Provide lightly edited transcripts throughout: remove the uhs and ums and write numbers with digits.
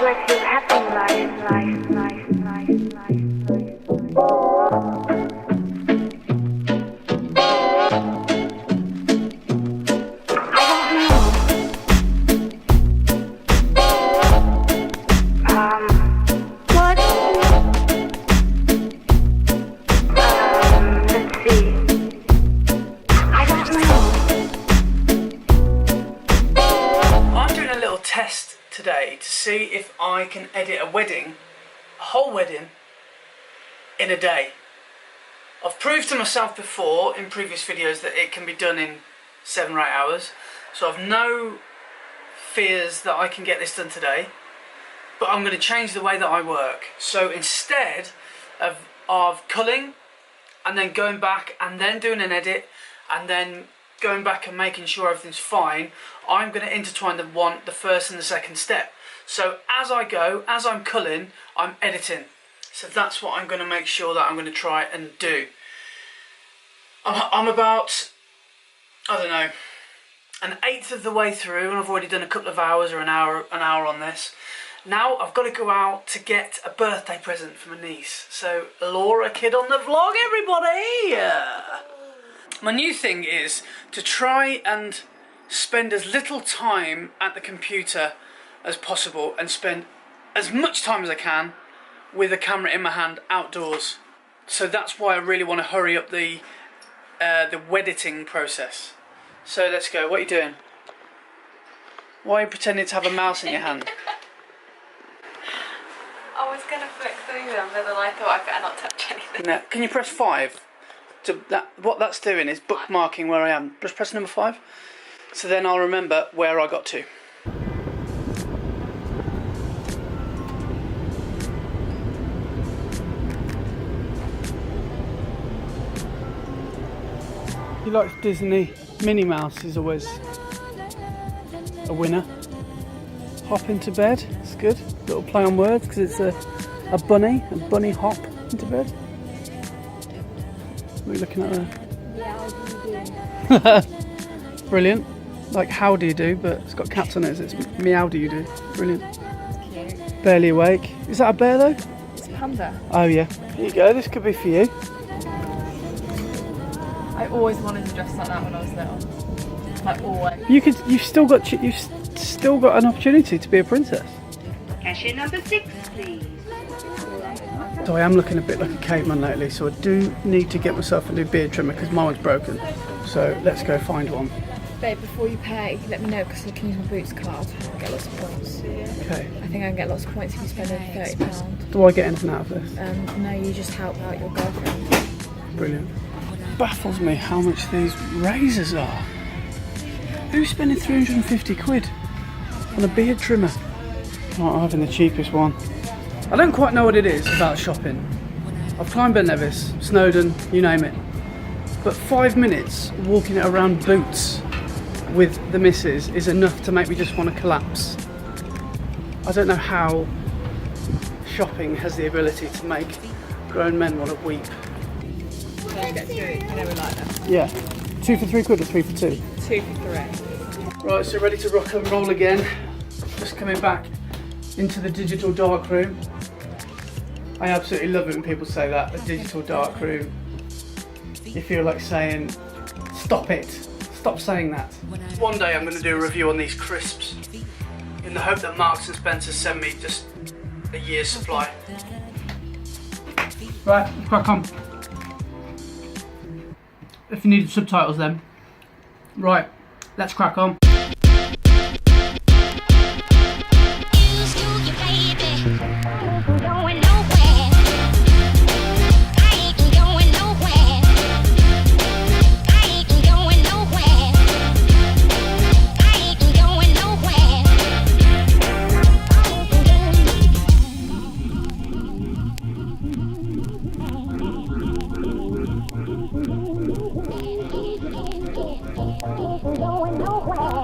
like he's having life. Test today to see if I can edit a whole wedding, in a day. I've proved to myself before in previous videos that it can be done in 7 or 8 hours, so I've no fears that I can get this done today, but I'm going to change the way that I work. So instead of culling and then going back and then doing an edit and then going back and making sure everything's fine, I'm going to intertwine the first and the second step. So as I go, as I'm culling, I'm editing. So that's what I'm going to make sure that I'm going to try and do. I'm about, I don't know, an eighth of the way through, and I've already done a couple of hours or an hour on this. Now I've got to go out to get a birthday present for my niece. So Laura Kid on the vlog, everybody! My new thing is to try and spend as little time at the computer as possible and spend as much time as I can with a camera in my hand outdoors. So that's why I really want to hurry up the Wediting process. So let's go. What are you doing? Why are you pretending to have a mouse in your hand? I was going to flick through them, but then I thought I better not touch anything. No. Can you press 5? What that's doing is bookmarking where I am. Just press number 5. So then I'll remember where I got to. He likes Disney. Minnie Mouse is always a winner. Hop into bed. It's good. Little play on words because it's a bunny hop into bed. What are you looking at there? Yeah, how do you do? Brilliant. Like how do you do, but it's got cats on it, so it's meow do you do. Brilliant. Cute. Barely awake. Is that a bear though? It's a panda. Oh yeah. Here you go, this could be for you. I always wanted to dress like that when I was little. Like always. You've still got an opportunity to be a princess. Cashier number 6, please. So I am looking a bit like a caveman lately, so I do need to get myself a new beard trimmer because my one's broken. So let's go find one. Babe, before you pay, let me know because I can use my Boots card. I get lots of points. Okay. I think I can get lots of points if you spend over £30. Do I get anything out of this? No, you just help out your girlfriend. Brilliant. Baffles me how much these razors are. Who's spending 350 quid on a beard trimmer? Not having the cheapest one. I don't quite know what it is about shopping. I've climbed Ben Nevis, Snowdon, you name it. But 5 minutes walking around Boots with the missus is enough to make me just want to collapse. I don't know how shopping has the ability to make grown men want to weep. Get through. You know we like that. Yeah. 2 for 3 quid or 3 for 2? 2 for 3. Right, so ready to rock and roll again. Just coming back into the digital dark room. I absolutely love it when people say that, a digital dark room. You feel like saying, stop it, stop saying that. One day I'm going to do a review on these crisps in the hope that Marks and Spencer send me just a year's supply. Right, crack on. If you need subtitles then. Right, let's crack on. Going nowhere.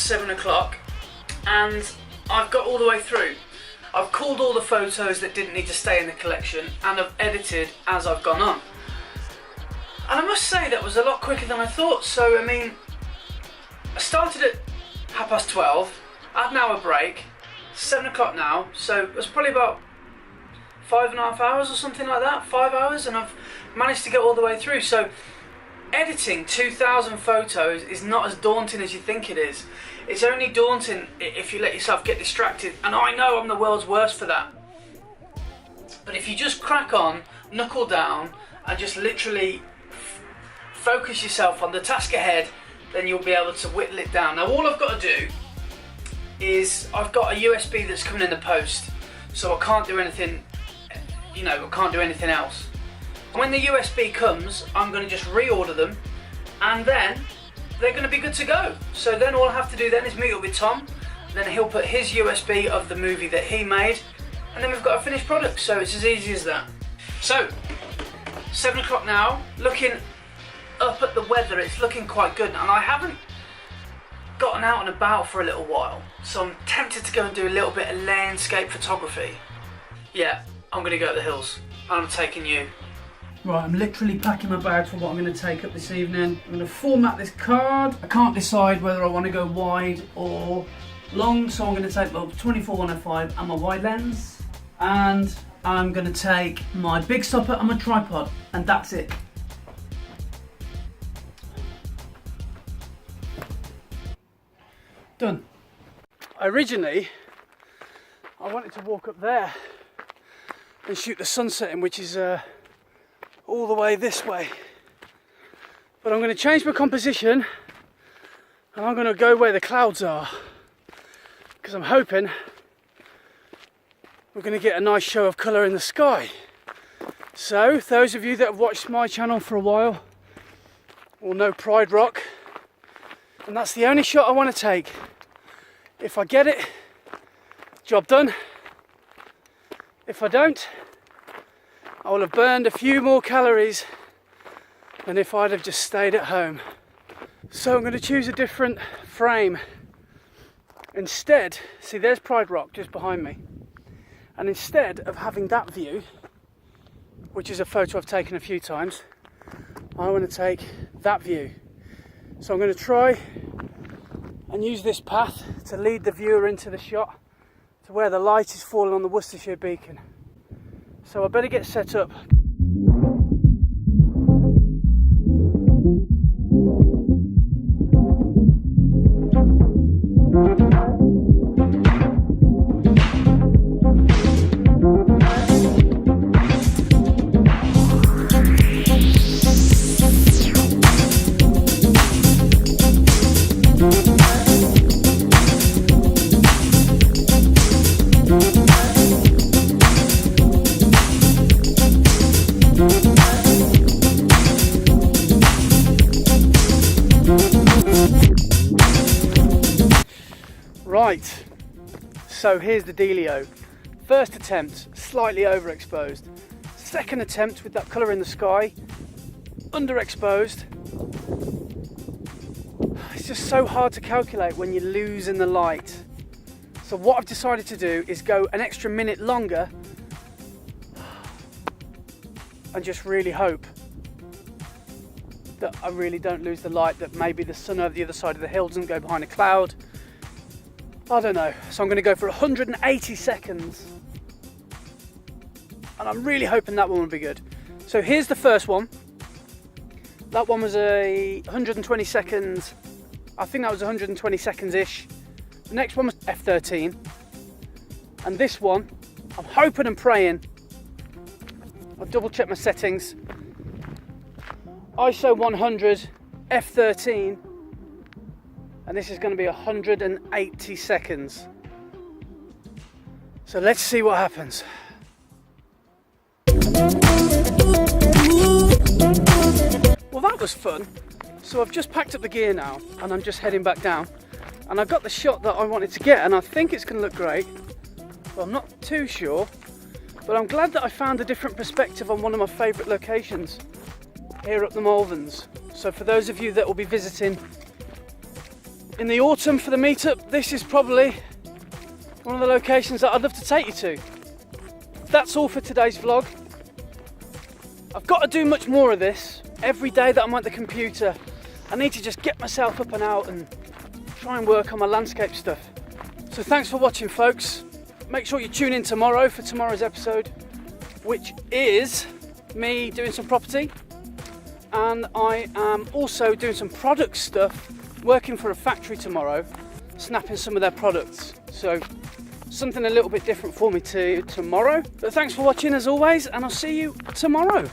7 o'clock and I've got all the way through. I've called all the photos that didn't need to stay in the collection and I've edited as I've gone on. And I must say that was a lot quicker than I thought. So I mean, I started at 12:30, I had an hour break, 7 o'clock now, so it was probably about 5.5 hours or something like that, 5 hours, and I've managed to get all the way through. So editing 2,000 photos is not as daunting as you think it is. It's only daunting if you let yourself get distracted, and I know I'm the world's worst for that. But if you just crack on, knuckle down, and just literally focus yourself on the task ahead, then you'll be able to whittle it down. Now all I've got to do is, I've got a USB that's coming in the post, so I can't do anything, you know, I can't do anything else. When the USB comes, I'm going to just reorder them, and then they're going to be good to go. So then all I have to do then is meet up with Tom, then he'll put his USB of the movie that he made, and then we've got a finished product. So it's as easy as that. So 7 o'clock now, looking up at the weather, it's looking quite good, and I haven't gotten out and about for a little while, so I'm tempted to go and do a little bit of landscape photography. Yeah, I'm going to go to the hills, and I'm taking you. Right, I'm literally packing my bag for what I'm going to take up this evening. I'm going to format this card. I can't decide whether I want to go wide or long, so I'm going to take my 24-105 and my wide lens, and I'm going to take my big stopper and my tripod, and that's it. Done. Originally, I wanted to walk up there and shoot the sun setting, which is all the way this way. But I'm going to change my composition and I'm going to go where the clouds are, because I'm hoping we're going to get a nice show of colour in the sky. So, those of you that have watched my channel for a while will know Pride Rock. And that's the only shot I want to take. If I get it, job done. If I don't, I will have burned a few more calories than if I'd have just stayed at home. So I'm going to choose a different frame. Instead, see, there's Pride Rock just behind me. And instead of having that view, which is a photo I've taken a few times, I want to take that view. So I'm going to try and use this path to lead the viewer into the shot to where the light is falling on the Worcestershire beacon. So I better get set up. Right, so here's the dealio. First attempt, slightly overexposed. Second attempt with that colour in the sky, underexposed. It's just so hard to calculate when you lose in the light. So what I've decided to do is go an extra minute longer and just really hope that I really don't lose the light, that maybe the sun over the other side of the hill doesn't go behind a cloud. I don't know. So I'm going to go for 180 seconds. And I'm really hoping that one will be good. So here's the first one. That one was a 120 seconds. I think that was 120 seconds-ish. The next one was f13. And this one, I'm hoping and praying. I'll double check my settings. ISO 100, f13. And this is going to be 180 seconds. So let's see what happens. Well, that was fun. So I've just packed up the gear now and I'm just heading back down. And I've got the shot that I wanted to get and I think it's going to look great. Well, I'm not too sure. But I'm glad that I found a different perspective on one of my favourite locations here up the Malverns. So for those of you that will be visiting in the autumn for the meetup, this is probably one of the locations that I'd love to take you to. That's all for today's vlog. I've got to do much more of this. Every day that I'm at the computer, I need to just get myself up and out and try and work on my landscape stuff. So thanks for watching, folks. Make sure you tune in tomorrow for tomorrow's episode, which is me doing some property, and I am also doing some product stuff, working for a factory tomorrow, snapping some of their products. So something a little bit different for me tomorrow. But thanks for watching as always, and I'll see you tomorrow.